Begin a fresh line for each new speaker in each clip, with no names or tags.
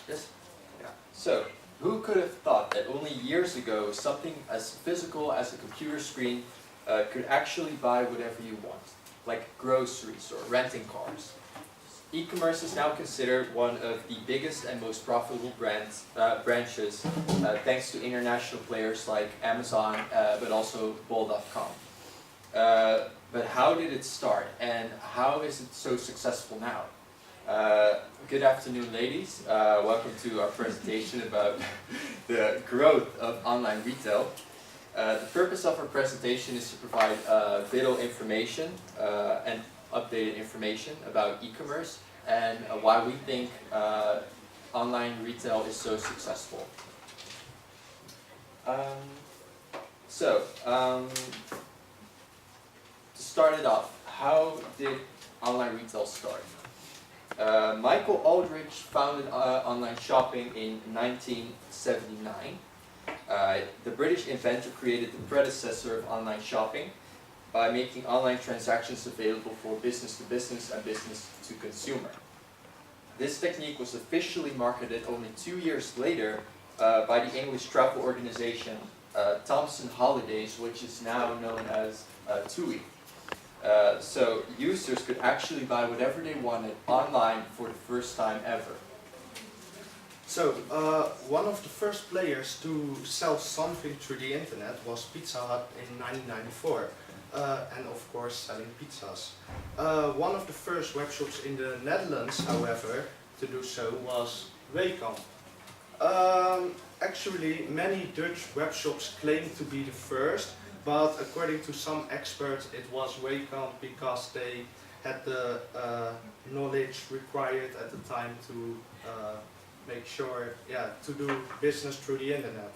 Yes. Yeah. So, who could have thought that only years ago something as physical as a computer screen could actually buy whatever you want, like groceries or renting cars? E-commerce is now considered one of the biggest and most profitable branches, thanks to international players like Amazon, but also Bol.com. But how did it start, and how is it so successful now? Good afternoon, ladies. Welcome to our presentation about the growth of online retail. The purpose of our presentation is to provide vital information and updated information about e-commerce and why we think online retail is so successful. To start it off, how did online retail start? Michael Aldrich founded online shopping in 1979. The British inventor created the predecessor of online shopping by making online transactions available for business to business and business to consumer. This technique was officially marketed only 2 years later by the English travel organization Thomson Holidays, which is now known as TUI. So users could actually buy whatever they wanted online for the first time ever.
So, one of the first players to sell something through the internet was Pizza Hut in 1994. And of course selling pizzas. One of the first webshops in the Netherlands, however, to do so was Weekamp. Actually, many Dutch webshops claim to be the first, but according to some experts it was Weekamp because they had the knowledge required at the time to make sure, to do business through the internet.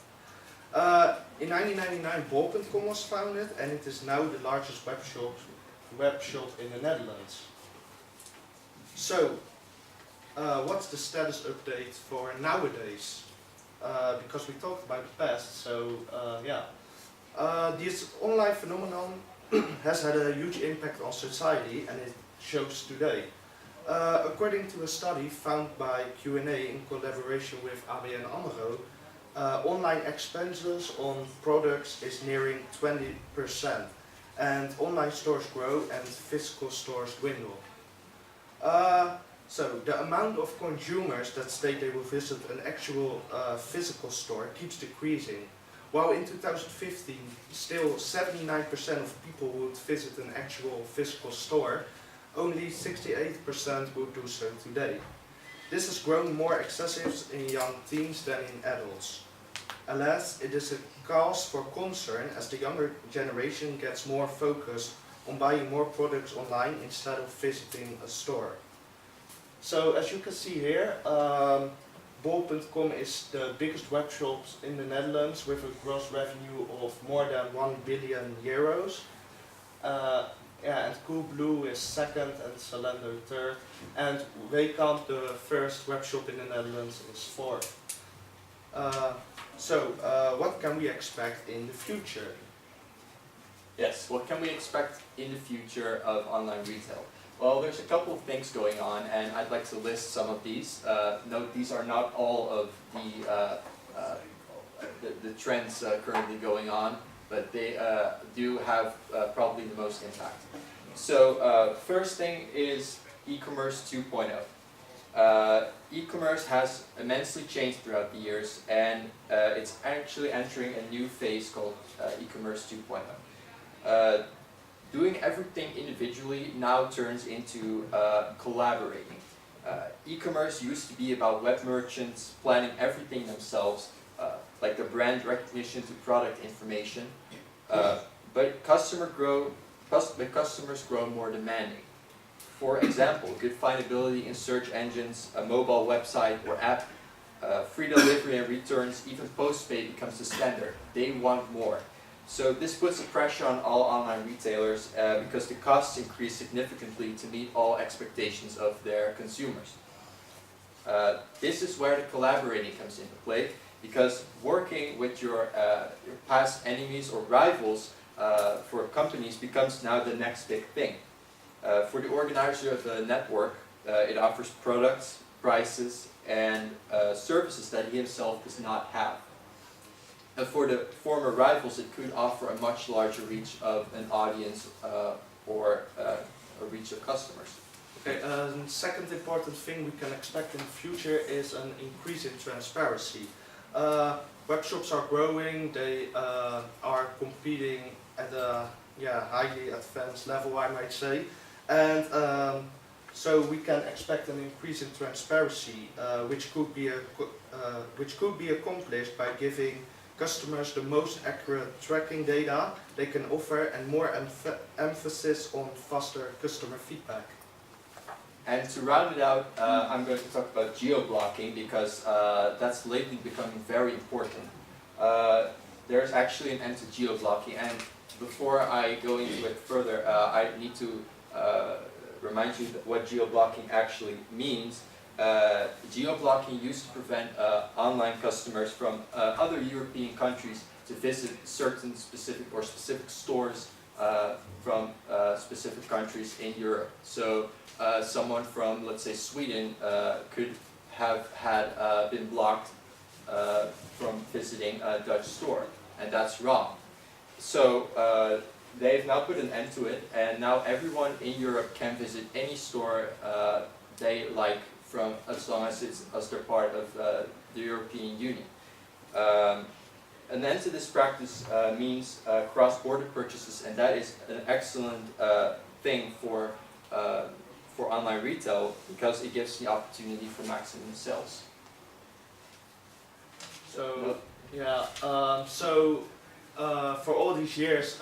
In 1999 Bol.com was founded, and it is now the largest web shop in the Netherlands. So, what's the status update for nowadays? Because we talked about the past, so this online phenomenon has had a huge impact on society, and it shows today. According to a study found by Q&A in collaboration with ABN AMRO, online expenses on products is nearing 20%, and online stores grow and physical stores dwindle. So the amount of consumers that state they will visit an actual physical store keeps decreasing. While in 2015 still 79% of people would visit an actual physical store, only 68% would do so today. This has grown more excessive in young teens than in adults. Alas, it is a cause for concern as the younger generation gets more focused on buying more products online instead of visiting a store. So as you can see here, Bol.com is the biggest web shop in the Netherlands with a gross revenue of more than 1 billion euros. And Coolblue is second and Zalando third. And Weekamp, the first web shop in the Netherlands, is fourth. So, what can we expect in the future?
Yes, what can we expect in the future of online retail? Well, there's a couple of things going on, and I'd like to list some of these. Note, these are not all of the trends currently going on, but they do have probably the most impact. So, first thing is e-commerce 2.0. E-commerce has immensely changed throughout the years, and it's actually entering a new phase called e-commerce 2.0. Doing everything individually now turns into collaborating. E-commerce used to be about web merchants planning everything themselves, like the brand recognition to product information, but customers grow more demanding. For example, good findability in search engines, a mobile website or app, free delivery and returns, even postpaid becomes the standard. They want more. So this puts a pressure on all online retailers because the costs increase significantly to meet all expectations of their consumers. This is where the collaborating comes into play, because working with your past enemies or rivals for companies becomes now the next big thing. For the organizer of the network, it offers products, prices, and services that he himself does not have. And for the former rivals, it could offer a much larger reach of an audience or a reach of customers.
Okay, second important thing we can expect in the future is an increase in transparency. Web shops are growing, they are competing at a highly advanced level, I might say. And so we can expect an increase in transparency, which could be accomplished by giving customers the most accurate tracking data they can offer and more emphasis on faster customer feedback.
And to round it out, I'm going to talk about geo-blocking because that's lately becoming very important. There's actually an end to geo-blocking, and before I go into it further, I need to remind you what geo-blocking actually means. Geo-blocking used to prevent online customers from other European countries to visit certain specific stores from specific countries in Europe. So someone from, let's say, Sweden could have been blocked from visiting a Dutch store, and that's wrong. So they've now put an end to it, and now everyone in Europe can visit any store they like, from as long as they're part of the European Union. An end to this practice means cross-border purchases, and that is an excellent thing for online retail because it gives the opportunity for maximum sales.
So for all these years,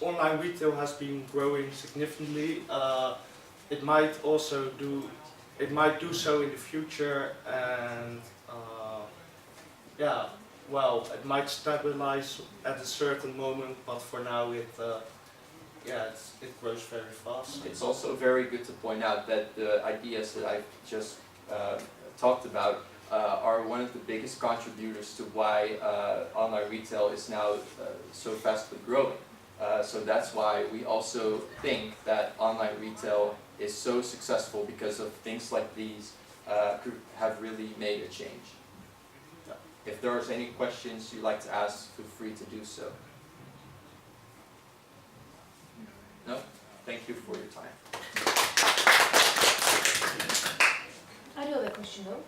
online retail has been growing significantly. It might do so in the future, and it might stabilize at a certain moment, but for now it grows very fast.
It's also very good to point out that the ideas that I just talked about are one of the biggest contributors to why online retail is now so fastly growing. So that's why we also think that online retail is so successful, because of things like these could have really made a change. If there are any questions you'd like to ask, feel free to do so. No? Thank you for your time.
I do have a question though.